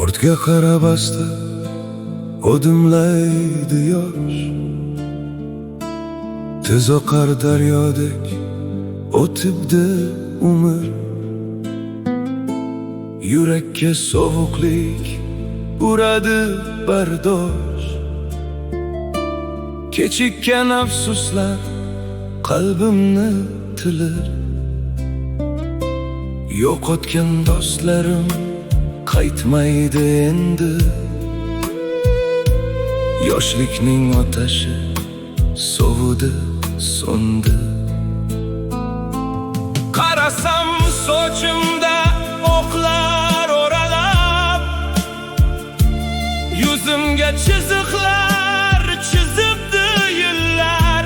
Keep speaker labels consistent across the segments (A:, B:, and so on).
A: Ortga qarabasda odimlaydi yosh, tez oqar daryodek o'tibdi umr. Yurakka sovuqlik uradi bardosh, kechikkan afsuslar qalbimni tilir. Yo'qotgan do'stlarim qaytmaydi endi, yoshlikning otashi sovudi, so'ndi. Qarasam sochimda o'qlar o'ralab, yuzimga chiziqlar chizibdi yillar.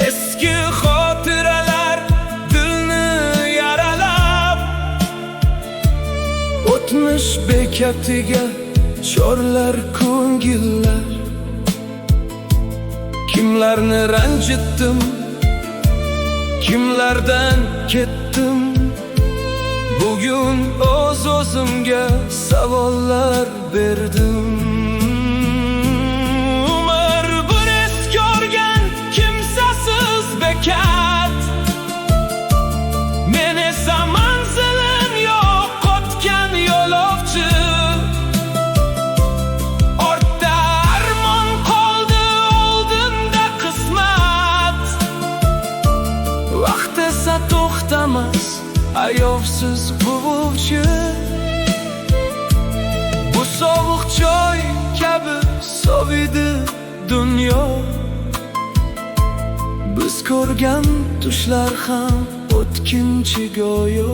A: Eski xotiralar dilni yaralab, o'tmish bekatiga chorlar ko'ngillar. Kimlarni ranjitdim, kimlardan ketdim, bugun o'z-o'zimga savollar berdim. Umr bir es ko'rgan kimsasiz bekat, men esa manzilim yo'q o'tgan yo'lovchi. Ortda armon qoldi, oldinda qismat. Vaqt esa to'xtamas, ayovsiz quvuvchi. Bu sovuq choy kabi soviydi dunyo, biz ko'rgan tushlar ham o'tkinchi go'yo.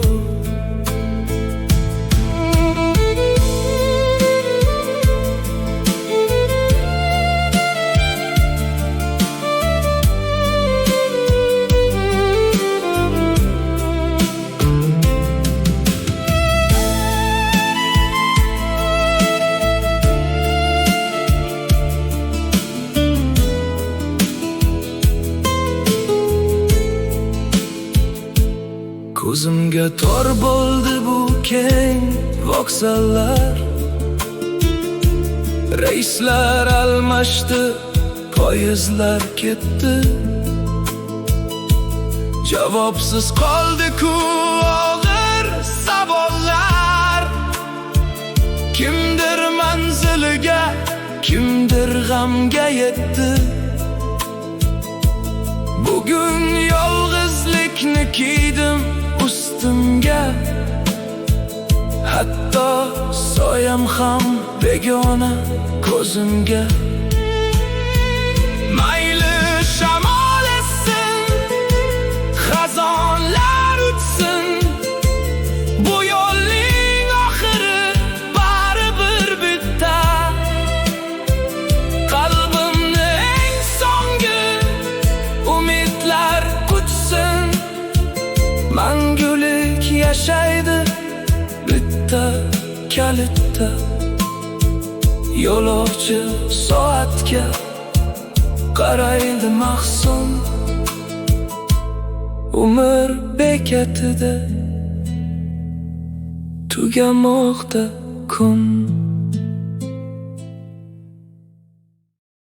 A: Ko'zimga tor bo'ldi bu keng vokzallar, reyslar almashdi, poyezdlar ketdi. Javobsiz qoldi-ku og'ir savollar. Kimdir manziliga, kimdir g'amga yetdi. Bugun yolg'izlikni kiydim ustimga, hatto soyam ham begona ko'zimga. Mayli shamol essin, xazonlar uchsin, bu yo'lning oxiri baribir bitta. Qalbimni eng so'nggi umidlar quchsin, mangulik yashaydi bitta kalitda. Yo'lovchi soatga qaraydi mahzun, umr bekatida tugamoqda kun.